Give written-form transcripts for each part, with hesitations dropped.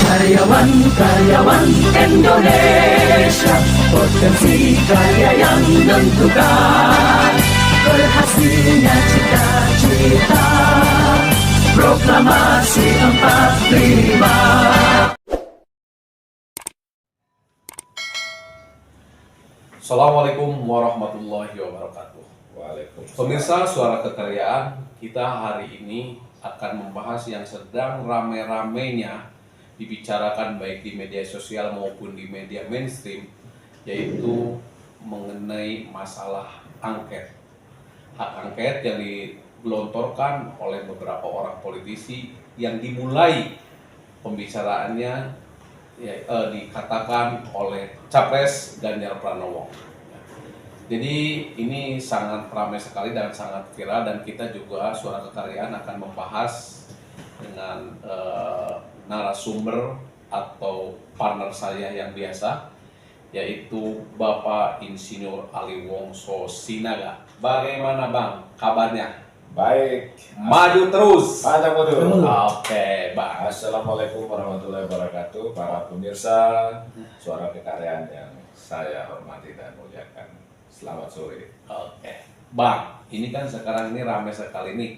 Karyawan-karyawan Indonesia, potensi karya yang menentukan, berhasilnya cita-cita, proklamasi 45. Assalamualaikum warahmatullahi wabarakatuh. Waalaikumsalam. Pemirsa Suara Kekaryaan, kita hari ini akan membahas yang sedang rame-ramenya dibicarakan baik di media sosial maupun di media mainstream, yaitu mengenai masalah angket. Hak angket yang digelontorkan oleh beberapa orang politisi yang dimulai pembicaraannya dikatakan oleh Capres Ganjar Pranowo. Jadi ini sangat ramai sekali dan sangat viral, dan kita juga Suara Kekaryaan akan membahas dengan narasumber atau partner saya yang biasa, yaitu Bapak Insinyur Ali Wongso Sinaga. Bagaimana Bang kabarnya? Baik. Maju terus. Panjang mundur. Oke, Bang. Assalamualaikum warahmatullahi wabarakatuh. Para pemirsa Suara Kekaryaan yang saya hormati dan muliakan. Selamat sore. Oke, Bang, ini kan sekarang ini ramai sekali nih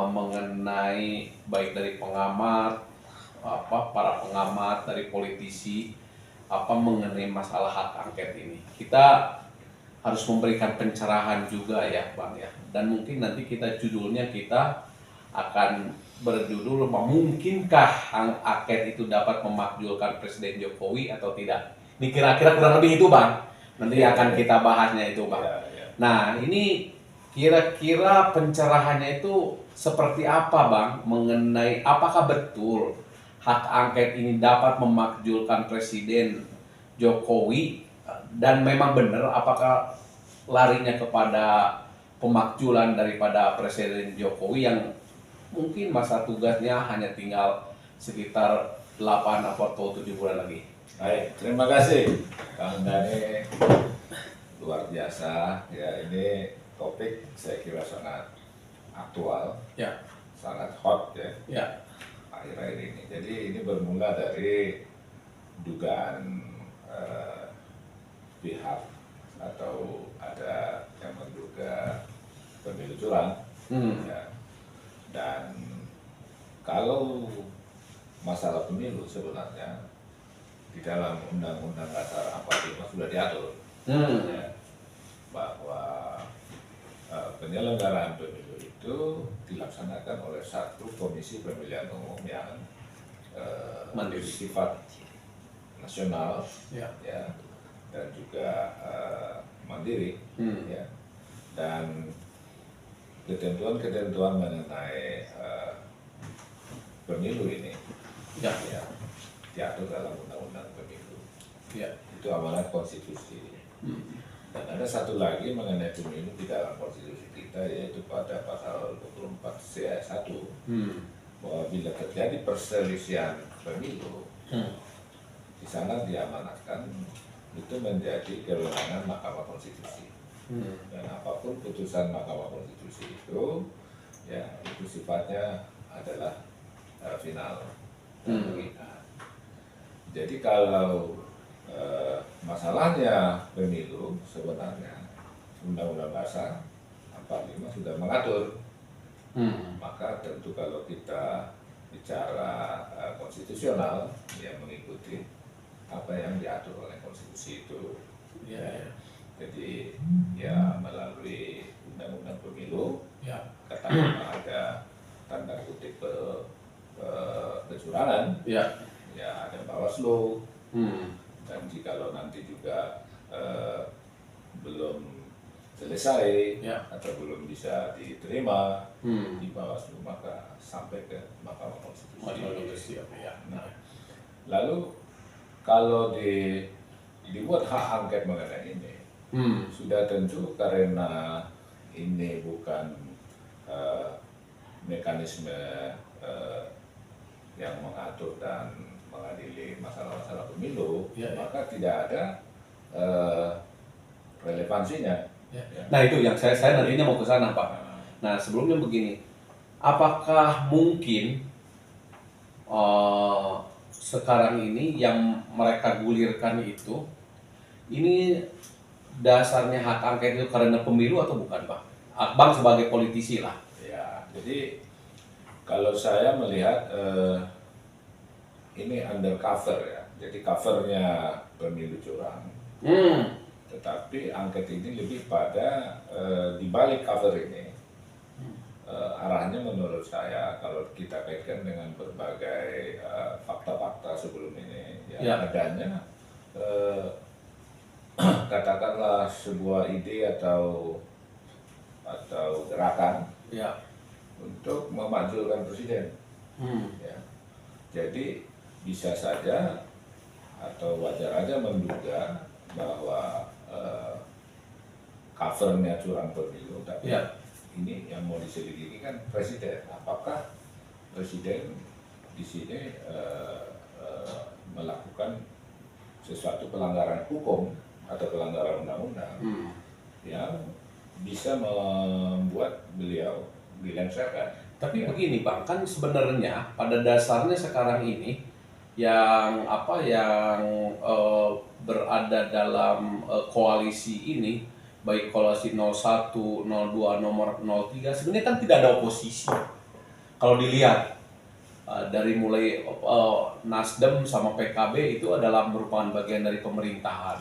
mengenai baik dari pengamat, para pengamat, dari politisi, mengenai masalah hak angket ini. Kita harus memberikan pencerahan juga ya, Bang ya. Dan mungkin nanti judulnya kita akan berjudul mungkinkah hak angket itu dapat memakzulkan Presiden Jokowi atau tidak. Ini kira-kira kurang lebih itu, Bang. Nanti akan kita bahasnya itu, Bang. Nah, ini kira-kira pencerahannya itu seperti apa, Bang, mengenai apakah betul hak angket ini dapat memakzulkan Presiden Jokowi, dan memang benar apakah larinya kepada pemakzulan daripada Presiden Jokowi yang mungkin masa tugasnya hanya tinggal sekitar 8 atau 7 bulan lagi. Baik, terima kasih Kang Dani. Luar biasa. Ya, ini topik saya kira sangat aktual, Ya, sangat hot ya ya, akhir-akhir ini. Jadi ini bermula dari dugaan pihak atau ada yang menduga pemilu curang. Ya. Dan kalau masalah pemilu sebenarnya di dalam Undang-Undang Dasar 45 sudah diatur ya, bahwa penyelenggaraan pemilu itu dilaksanakan oleh satu komisi pemilihan umum yang bersifat nasional ya, ya, dan juga mandiri ya, dan ketentuan-ketentuan mengenai pemilu ini ya, ya diatur dalam undang-undang pemilu. ya. Itu amanat konstitusi. Dan ada satu lagi mengenai pemilu di dalam konstitusi kita, yaitu pada pasal 24 C ayat 1, bahwa bila terjadi perselisihan pemilu, di sana diamanatkan itu menjadi kewenangan Mahkamah Konstitusi. Dan apapun putusan Mahkamah Konstitusi itu, ya itu sifatnya adalah final dan mengikat. Jadi kalau masalahnya pemilu, sebenarnya Undang-Undang Dasar 45 sudah mengatur. Maka tentu kalau kita bicara konstitusional, ya mengikuti apa yang diatur oleh konstitusi itu. Ya. Jadi ya melalui Undang-Undang Pemilu, Ya. katakanlah ada tanda kutip kecurangan, Ya. ya ada Bawaslu, dan jikalau nanti juga belum selesai Ya. atau belum bisa diterima di Bawaslu, maka sampai ke Mahkamah Konstitusi. Ya. Nah, lalu kalau dibuat hak angket mengenai ini, sudah tentu karena ini bukan mekanisme yang mengatur dan mengadili masalah-masalah pemilu, maka tidak ada relevansinya. Nah itu yang saya nantinya mau ke sana, Pak. Nah sebelumnya begini, apakah mungkin sekarang ini yang mereka gulirkan itu, ini dasarnya hak angket itu karena pemilu atau bukan, Pak? Abang sebagai politisi lah. Ya, jadi kalau saya melihat ini undercover ya. Jadi covernya pemilu curang. Tetapi angket ini lebih pada di balik cover ini arahnya menurut saya kalau kita kaitkan dengan berbagai fakta-fakta sebelum ini ya. Adanya katakanlah sebuah ide atau gerakan untuk memakzulkan presiden. Ya. Jadi bisa saja atau wajar aja menduga bahwa covernya curang pemilu, tapi ini yang mau diselidiki kan presiden. Apakah presiden di sini melakukan sesuatu pelanggaran hukum atau pelanggaran undang-undang yang bisa membuat beliau dilengsarkan. Tapi begini, Bang, kan sebenarnya pada dasarnya sekarang ini yang berada dalam koalisi ini, baik koalisi 01, 02, nomor 03, sebenarnya kan tidak ada oposisi. Kalau dilihat dari mulai Nasdem sama PKB itu adalah merupakan bagian dari pemerintahan.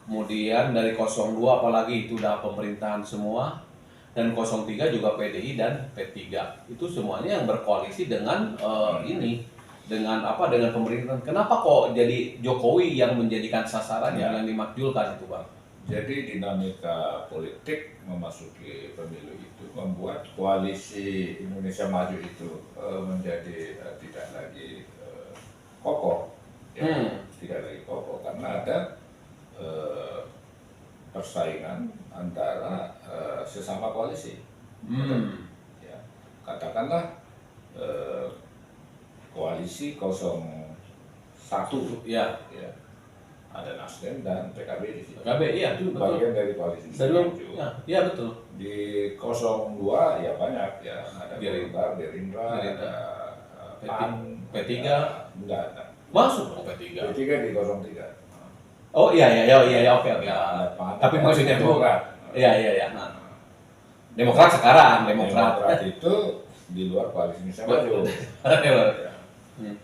Kemudian dari 02 apalagi itu udah pemerintahan semua, dan 03 juga PDI dan P3. Itu semuanya yang berkoalisi dengan dengan pemerintahan. Kenapa kok jadi Jokowi yang menjadikan sasaran yang dimakjulkan itu, Bang? Jadi dinamika politik memasuki pemilu itu membuat koalisi Indonesia Maju itu menjadi tidak lagi kokoh, tidak lagi kokoh karena ada persaingan antara sesama koalisi. Ya, katakanlah koalisi 01 ya. Ada Nasdem dan PKB di situ. PKB, iya, itu betul. Bagian dari koalisi Maju. Iya, betul. Di 02 ya banyak ya, ada Gerindra, ada PAN, P3. Enggak. Masuk dong P3. P3 di 03. Oh iya, oke. Tapi maksudnya itu iya. Nah. Demokrat sekarang, Demokrat itu di luar koalisi Indonesia Maju.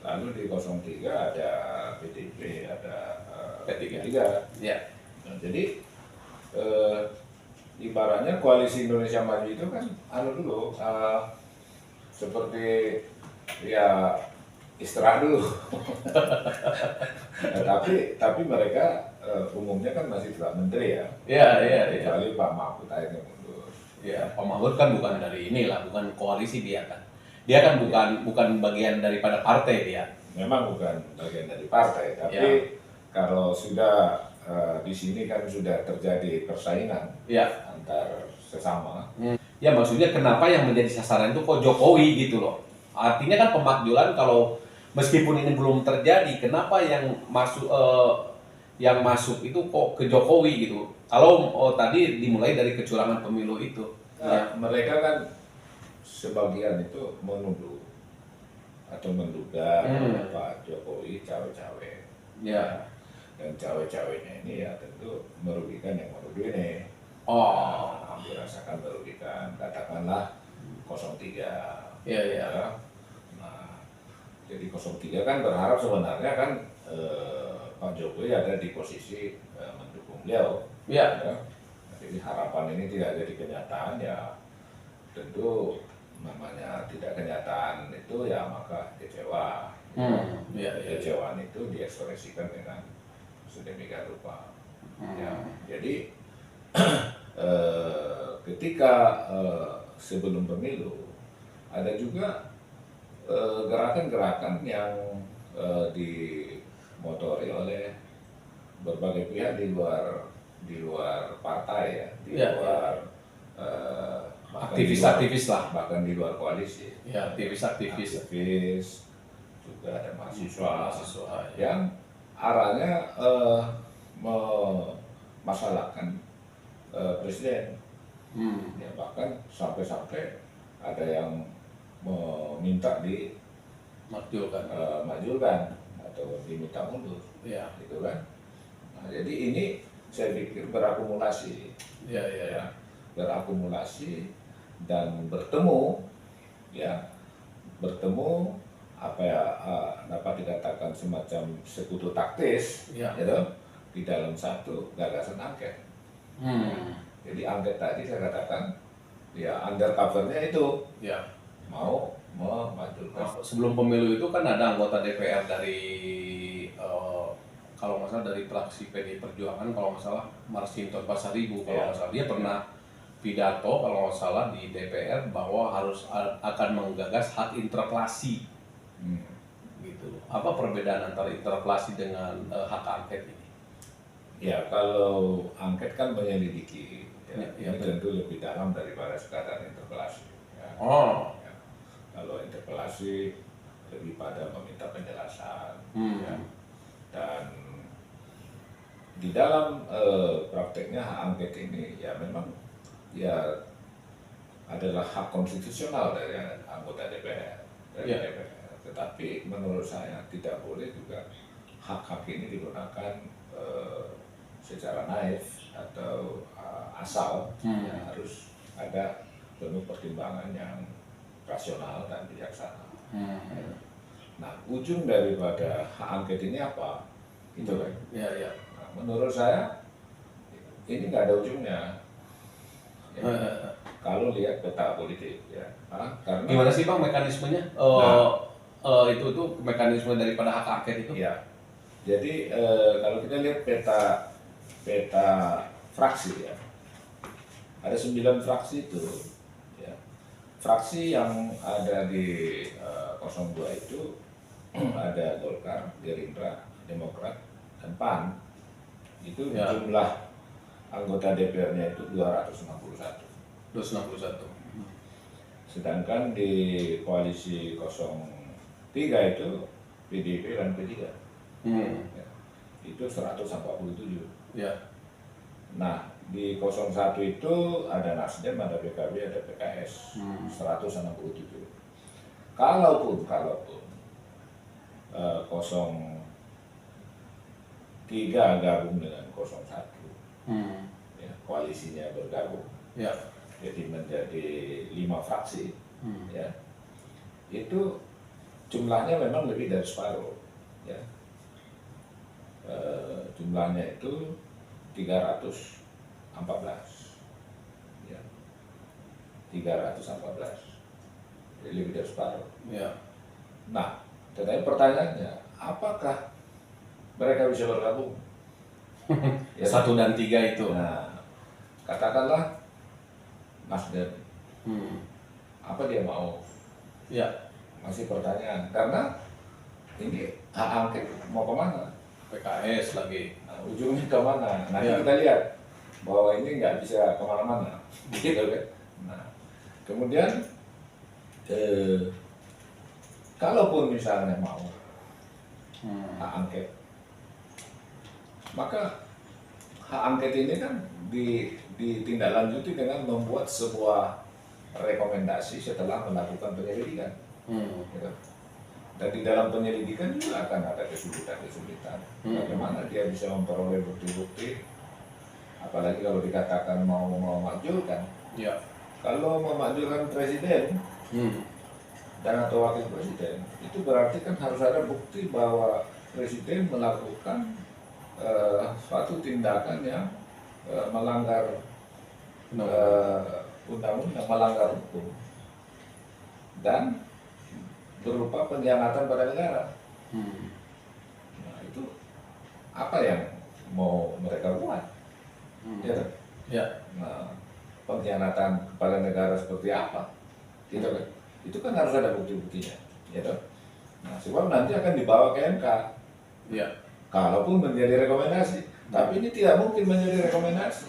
Lalu di 03 ada PDIP, ada P3. Ya. Nah, jadi ibaratnya koalisi Indonesia Maju itu kan dulu seperti ya istirahat dulu. tapi mereka umumnya kan masih tetap menteri ya. Iya. Kecuali Pak Mahfud akhirnya mundur. Ya, Pak Mahfud kan bukan dari inilah, bukan koalisi dia kan. Dia kan bukan bagian daripada partai dia. Memang bukan bagian dari partai, tapi kalau sudah di sini kan sudah terjadi persaingan antar sesama. Ya maksudnya kenapa yang menjadi sasaran itu kok Jokowi gitu loh. Artinya kan pemakjulan kalau meskipun ini belum terjadi, kenapa yang masuk itu kok ke Jokowi gitu. Kalau tadi dimulai dari kecurangan pemilu itu. Mereka kan sebagian itu menuduh atau menduga Pak Jokowi cawe-cawe. Ya. Dan cawe-cawenya ini ya tentu merugikan yang menuduh ini. Dirasakan merugikan, katakanlah 03. Iya. Nah, jadi 03 kan berharap sebenarnya kan Pak Jokowi ada di posisi mendukung beliau. Iya. Jadi harapan ini tidak jadi kenyataan ya tentu namanya tidak kenyataan itu ya maka kecewa. Kecewaan itu diekspresikan dengan sedemikian rupa. Jadi ketika sebelum pemilu ada juga gerakan-gerakan yang dimotori oleh berbagai pihak di luar partai ya, luar aktivis-aktivis lah, bahkan di luar koalisi. Ya, aktivis. Juga ada mahasiswa yang arahnya memasalahkan presiden. Bahkan sampai-sampai ada yang meminta Makjulkan. majulkan atau diminta mundur, Ya. gitu kan. Nah, jadi ini saya pikir berakumulasi, Ya, ya, ya. berakumulasi dan bertemu, ya, bertemu apa ya, dapat dikatakan semacam sekutu taktis, Ya. gitu, di dalam satu gagasan angket. Jadi angket tadi saya katakan, ya undercovernya itu Ya. mau memajukan. Sebelum pemilu itu kan ada anggota DPR dari kalau nggak salah dari fraksi PD Perjuangan, kalau nggak salah Masinton Pasaribu, kalau nggak salah dia pernah pidato kalau nggak salah di DPR bahwa harus akan menggagas hak interpelasi. Gitu. Apa perbedaan antara interpelasi dengan hak angket ini? Ya, kalau angket kan menyelidiki, ya, Ya, ini tentu lebih dalam daripada sekadar interpelasi. Ya. Oh. Ya. Kalau interpelasi lebih pada meminta penjelasan, ya. Dan di dalam prakteknya hak angket ini ya memang ya adalah hak konstitusional dari anggota DPR, dari Ya. DPR. Tetapi menurut saya tidak boleh juga hak-hak ini digunakan secara naif atau asal. Ya, harus ada penuh pertimbangan yang rasional dan bijaksana. Nah, ujung daripada hak angket ini apa? Itu kan. Ya, ya. Nah, menurut saya ini nggak ada ujungnya. Ya, kalau lihat peta politik, ya, karena Gimana sih Bang mekanismenya? Itu mekanisme daripada hak angket itu? ya, jadi kalau kita lihat peta fraksi, ya, ada 9 fraksi itu, ya. Fraksi yang ada di 02 itu ada Golkar, Gerindra, Demokrat, dan PAN. Itu Ya. jumlah anggota DPR-nya itu 261. 261. Sedangkan di koalisi 03 itu PDIP dan P3. Ya, itu 147. Ya. Nah, di 01 itu ada Nasdem, ada PKB, ada PKS, 167. Kalaupun 03 gabung dengan 01, ya, koalisinya bergabung, Ya. jadi menjadi 5 fraksi, ya, itu jumlahnya memang lebih dari separuh, ya. Jumlahnya itu 314, ya, 314, jadi lebih dari separuh. Ya. Nah, tetapi pertanyaannya, apakah mereka bisa bergabung? Ya, 1 dan 3 itu. nah, katakanlah Nasdem, apa dia mau? Ya. Masih pertanyaan, karena ini hak angket mau kemana? PKS lagi. Nah, ujungnya kemana? Nanti Ya. kita lihat bahwa ini nggak bisa kemana-mana, gitu kan? Nah, kemudian kalaupun misalnya mau hak angket, maka hak angket ini kan ditindaklanjuti dengan membuat sebuah rekomendasi setelah melakukan penyelidikan. Gitu. Dan di dalam penyelidikan juga akan ada kesulitan-kesulitan. Bagaimana dia bisa memperoleh bukti-bukti, apalagi kalau dikatakan mau memakzulkan. Ya. Kalau memakzulkan presiden dan atau wakil presiden, itu berarti kan harus ada bukti bahwa presiden melakukan suatu tindakan yang melanggar undang-undang, melanggar hukum, dan berupa pengkhianatan pada negara. Nah, itu apa yang mau mereka buat? Ya, kan? Ya. Nah, pengkhianatan kepada negara seperti apa? Gitu kan? Itu kan harus ada bukti-buktinya, gitu. Nah, sebab nanti akan dibawa ke MK. Ya. Kalaupun menjadi rekomendasi, tapi ini tidak mungkin menjadi rekomendasi.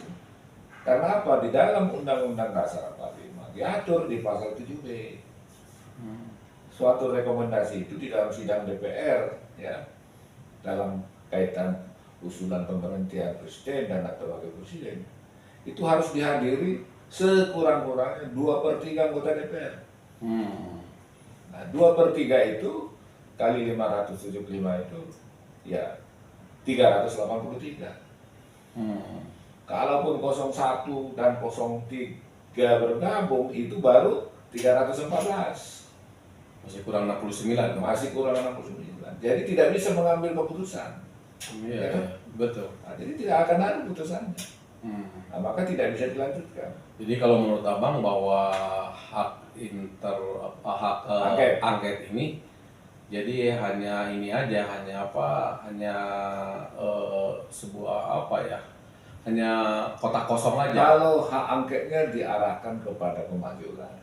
Karena apa? Di dalam Undang-Undang Dasar 45 diatur di pasal 7B. Suatu rekomendasi itu di dalam sidang DPR, ya, dalam kaitan usulan pemberhentian presiden dan atau wakil presiden, itu harus dihadiri sekurang-kurangnya 2/3 anggota DPR. Nah, 2/3 itu kali 575 itu ya 383. Kalaupun 01 dan 03 bergabung itu baru 314. Masih kurang 69. Masih kurang 69. Jadi tidak bisa mengambil keputusan. Iya, Ya. betul. Nah, jadi tidak akan ada putusannya. Nah, maka tidak bisa dilanjutkan. Jadi kalau menurut Abang bahwa hak angket ini jadi hanya ini aja, hanya sebuah hanya kotak kosong aja. Kalau hak angketnya diarahkan kepada pemajulan,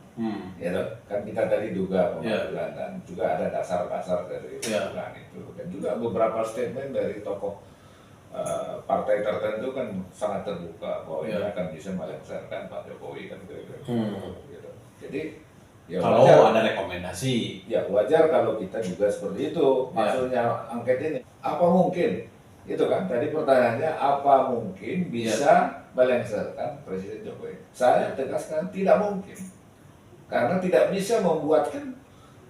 ya toh? Kan kita tadi duga pemajulan dan juga ada dasar-dasar dari pemajulan itu, dan juga beberapa statement dari tokoh partai tertentu kan sangat terbuka bahwa ini akan bisa melengsarkan Pak Jokowi kan kira-kira gitu. Jadi ya kalau wajar, ada rekomendasi, ya wajar kalau kita juga seperti itu. Maksudnya angket ini apa mungkin? Itu kan tadi pertanyaannya, apa mungkin bisa melengsarkan Presiden Jokowi? Saya tegaskan tidak mungkin, karena tidak bisa membuatkan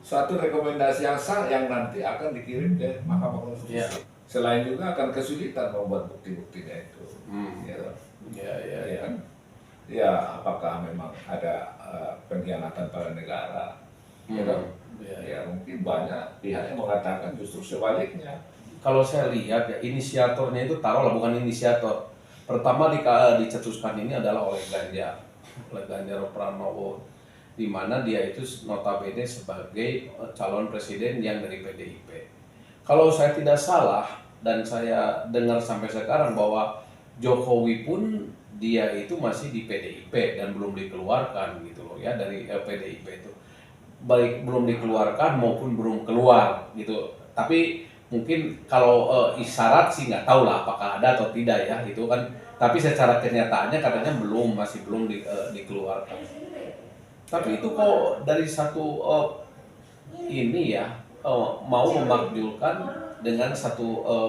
suatu rekomendasi yang sah yang nanti akan dikirim ke Mahkamah Konstitusi. Selain juga akan kesulitan membuat bukti-buktinya itu. Ya, apakah memang ada pengkhianatan pada negara? Ya, mungkin banyak pihak yang mengatakan justru sebaliknya. kalau saya lihat ya, inisiatornya itu taruhlah bukan inisiator. Pertama dicetuskan ini adalah oleh Ganjar Pranowo, di mana dia itu notabene sebagai calon presiden yang dari PDIP. Kalau saya tidak salah dan saya dengar sampai sekarang bahwa Jokowi pun dia itu masih di PDIP dan belum dikeluarkan gitu loh ya dari PDIP itu. Baik belum dikeluarkan maupun belum keluar gitu. Tapi mungkin kalau isyarat sih nggak tahu lah apakah ada atau tidak ya gitu kan. Tapi secara kenyataannya katanya masih belum dikeluarkan. Tapi itu kok dari satu ini ya mau memakjulkan dengan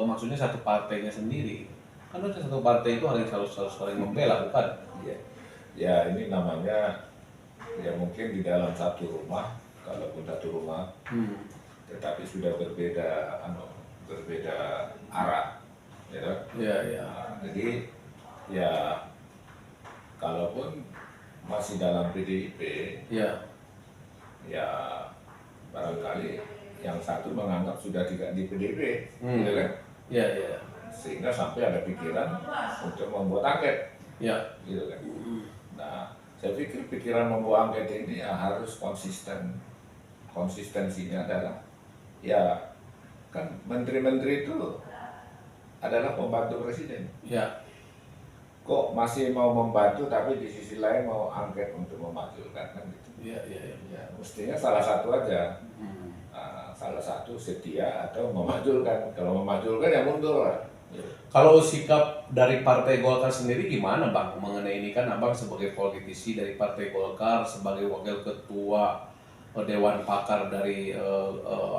maksudnya satu partainya sendiri. Kan satu partai itu harus saling membela bukan? Ya ini namanya ya mungkin di dalam satu rumah, kalaupun satu rumah, tetapi sudah berbeda arah, ya. Nah, jadi ya kalaupun masih dalam PDIP, ya barangkali yang satu menganggap sudah tidak di PDIP, gitu kan? Sehingga sampai ada pikiran untuk membuat angket, gitu kan? Nah, saya pikir pikiran membuat angket ini ya harus konsisten. Konsistensinya adalah ya kan menteri-menteri itu adalah pembantu presiden. Kok masih mau membantu tapi di sisi lain mau angket untuk memajukan kan gitu. Ya, mestinya salah satu aja. Salah satu setia atau memajulkan. Kalau memajulkan ya mundur lah. Kalau sikap dari Partai Golkar sendiri gimana Bang mengenai ini? Kan Abang sebagai politisi dari Partai Golkar, sebagai wakil ketua Dewan Pakar dari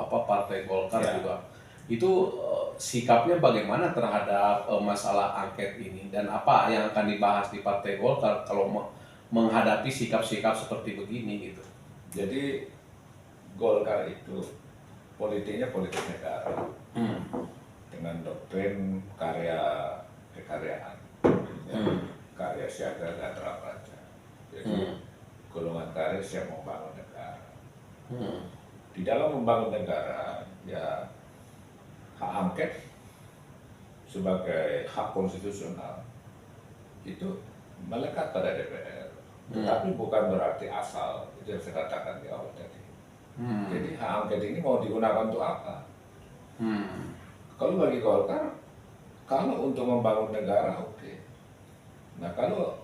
Partai Golkar juga. Itu sikapnya bagaimana terhadap masalah angket ini dan apa yang akan dibahas di Partai Golkar kalau menghadapi sikap-sikap seperti begini gitu. Jadi Golkar itu politiknya politik negara dengan doktrin kekaryaan, karya siaga gatra praja. Jadi golongan karya siap membangun negara. Di dalam membangun negara ya hak angket sebagai hak konstitusional itu melekat pada DPR, tapi bukan berarti asal. Itu yang saya katakan di awal tadi. Jadi hak angket ini mau digunakan untuk apa? Kalau bagi Golkar, kalau untuk membangun negara oke. Nah kalau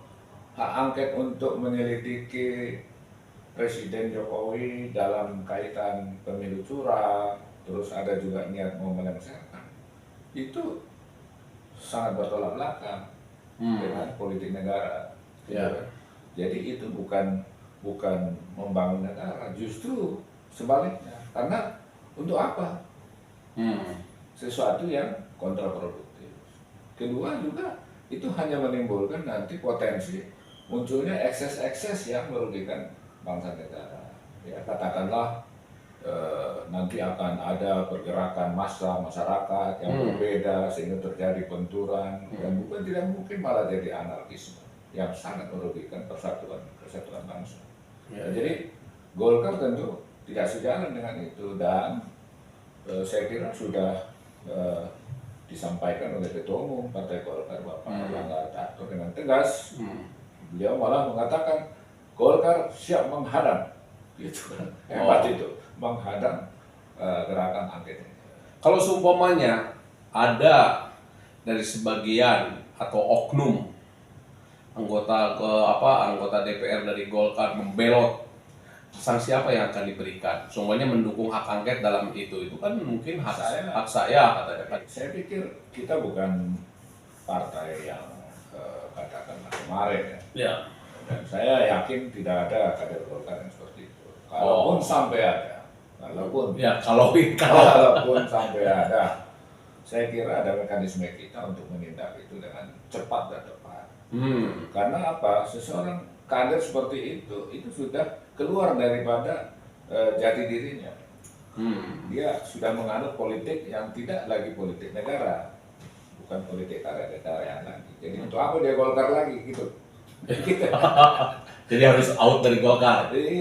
hak angket untuk menyelidiki Presiden Jokowi dalam kaitan pemilu curang, terus ada juga niat mau melengsarkan, itu sangat bertolak belakang dengan politik negara. Jadi itu bukan membangun negara, justru sebaliknya. Karena untuk apa? Sesuatu yang kontraproduktif. Kedua juga itu hanya menimbulkan nanti potensi munculnya ekses-ekses yang merugikan bangsa negara. Ya katakanlah nanti akan ada pergerakan massa masyarakat yang berbeda sehingga terjadi benturan dan bukan tidak mungkin malah jadi anarkisme yang sangat merugikan persatuan bangsa. Jadi Golkar tentu tidak sejalan dengan itu dan saya kira sudah disampaikan oleh Ketua Umum Partai Golkar Bapak Erlangga Hartarto dengan tegas. Beliau malah mengatakan Golkar siap menghadang, gitu kan? Hebat itu, menghadang gerakan angket ini. Kalau seumpamanya ada dari sebagian atau oknum anggota DPR dari Golkar membelot, sanksi apa yang akan diberikan? Semuanya mendukung hak angket dalam itu kan mungkin hak saya katanya kan. Saya pikir kita bukan partai yang katakanlah kemarin ya. Dan saya yakin tidak ada kader Golkar yang seperti itu. Kalaupun sampai ada, kalaupun sampai ada, saya kira ada mekanisme kita untuk menindak itu dengan cepat dan tepat. Karena apa? Seseorang kader seperti itu sudah keluar daripada jati dirinya. Dia sudah menganut politik yang tidak lagi politik negara, bukan politik karya-karyaan lagi. Jadi untuk apa dia Golkar lagi gitu? Jadi harus out dari Golkar. Jadi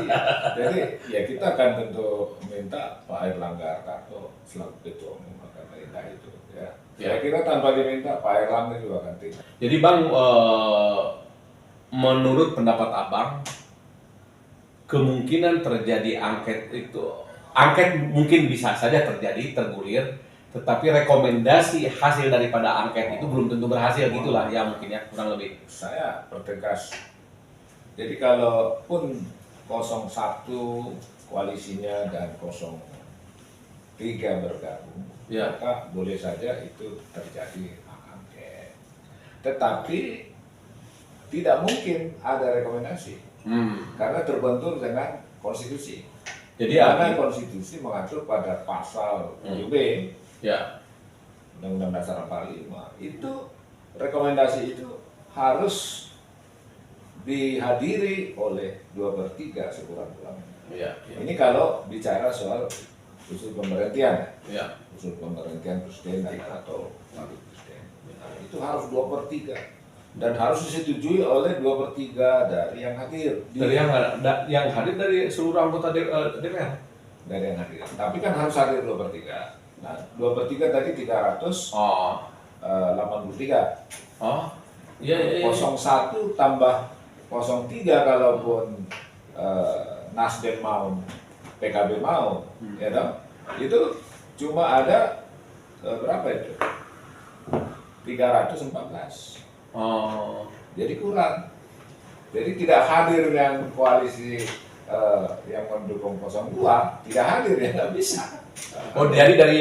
ya kita akan tentu minta Pak Erlangga Hartarto selaku Ketua Umum akan meminta itu. Ya. Saya kira tanpa diminta Pak Erlangga juga akan tindak. Jadi Bang, menurut pendapat Abang, kemungkinan terjadi angket mungkin bisa saja terjadi, tergulir, tetapi rekomendasi hasil daripada angket itu belum tentu berhasil, gitulah ya mungkin ya, kurang lebih. Saya pertegas. Jadi kalaupun 01 koalisinya dan 03 bergabung, maka boleh saja itu terjadi hak angket. Tetapi tidak mungkin ada rekomendasi karena terbentur dengan konstitusi. Jadi karena konstitusi mengatur pada pasal 7B Undang-Undang Dasar 45 itu rekomendasi itu harus dihadiri oleh 2/3 sekurang-kurangnya. Ini kalau bicara soal usul pemberhentian, usul pemberhentian presiden atau wakil presiden, itu harus 2/3 dan harus disetujui oleh 2/3 dari yang hadir. Dari yang hadir dari seluruh anggota DPR. Dari yang hadir. Tapi kan harus hadir 2/3. Nah, 2/3 tadi 383. 01 tambah 03 kalaupun Nasdem mau, PKB mau, ya dong? Itu cuma ada berapa itu? 314. Jadi kurang. Jadi tidak hadir yang koalisi yang mendukung 02, tidak hadir ya nggak bisa. Jadi dari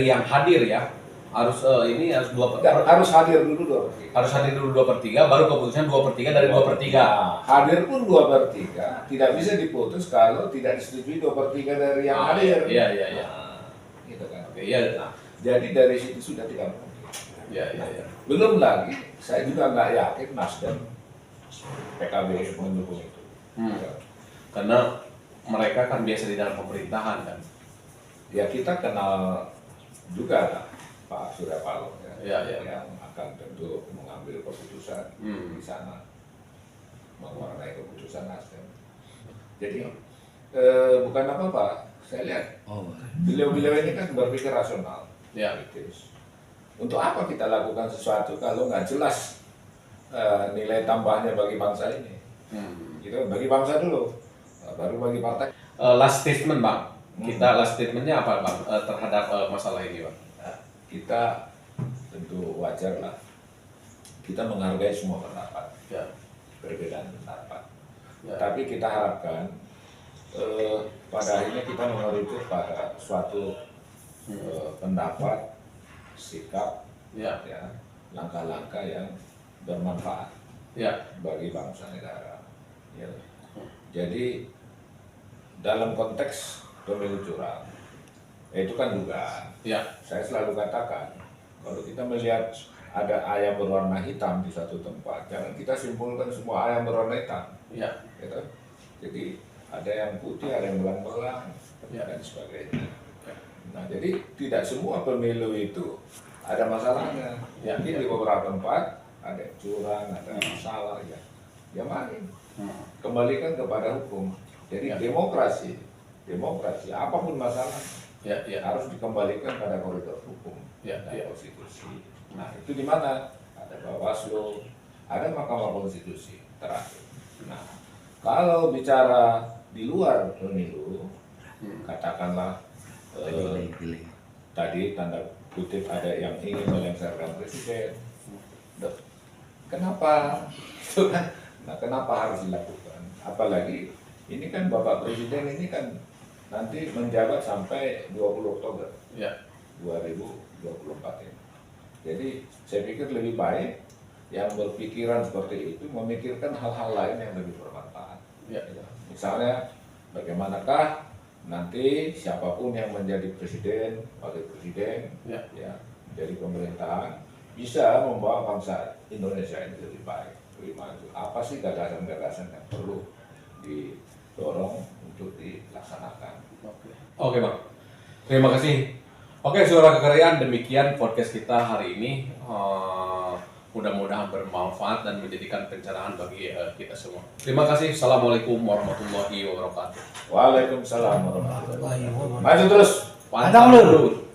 yang hadir ya. Harus harus 2/3. Harus hadir dulu 2/3. Harus hadir dulu 2/3 baru keputusan 2/3 dari 2/3. Nah, hadir pun 2/3 tidak bisa diputus kalau tidak disetujui 2/3 dari yang hadir. Iya. Gitu kan. Nah, jadi dari situ sudah tidak mungkin. Iya. Belum lagi saya juga nggak yakin Nasdem PKB mendukung itu. Karena mereka kan biasa di dalam pemerintahan kan. Ya kita kenal juga lah Pak Surya Paloh yang akan tentu mengambil keputusan di sana, mewarnai keputusan Nasdem. Jadi bukan apa-apa, saya lihat beliau-beliau ini kan berpikir rasional. Untuk apa kita lakukan sesuatu kalau nggak jelas nilai tambahnya bagi bangsa ini? Gitu, bagi bangsa dulu, baru bagi partai. Last statement Bang, kita last statementnya apa Bang terhadap masalah ini Bang? Kita tentu wajar lah, kita menghargai semua pendapat, perbedaan pendapat. Tapi kita harapkan pada akhirnya kita mengerucut pada suatu pendapat, sikap, langkah-langkah yang bermanfaat bagi bangsa negara. Jadi dalam konteks pemilu curang, itu kan dugaan. Saya selalu katakan, kalau kita melihat ada ayam berwarna hitam di satu tempat, jangan kita simpulkan semua ayam berwarna hitam. Gitu. Jadi ada yang putih, ada yang belang-belang, dan sebagainya. Nah, jadi tidak semua pemilu itu ada masalahnya. Mungkin di beberapa tempat ada yang curang, ada masalah, ya mari kembalikan kepada hukum. Jadi demokrasi, apapun masalah harus dikembalikan pada koridor hukum dan konstitusi. Nah, itu di mana ada Bawaslu, ada Mahkamah Konstitusi terakhir. Nah, kalau bicara di luar pemilu, katakanlah tadi tanda kutip ada yang ingin melengsarkan presiden. Kenapa? Nah, kenapa harus dilakukan? Apalagi ini kan Bapak Presiden ini kan nanti menjabat sampai 20 Oktober 2024 ini. Jadi saya pikir lebih baik yang berpikiran seperti itu memikirkan hal-hal lain yang lebih bermanfaat. Misalnya bagaimanakah nanti siapapun yang menjadi presiden, wakil presiden, dari pemerintahan bisa membawa bangsa Indonesia ini lebih baik, lebih maju. Apa sih gagasan-gagasan yang perlu didorong untuk dilaksanakan? Oke Bang, terima kasih. Oke, Suara Kekayaan, demikian podcast kita hari ini. Mudah-mudahan bermanfaat dan menjadikan pencerahan bagi kita semua. Terima kasih. Assalamualaikum warahmatullahi wabarakatuh. Waalaikumsalam warahmatullahi wabarakatuh. Maju terus. Pantang lurus.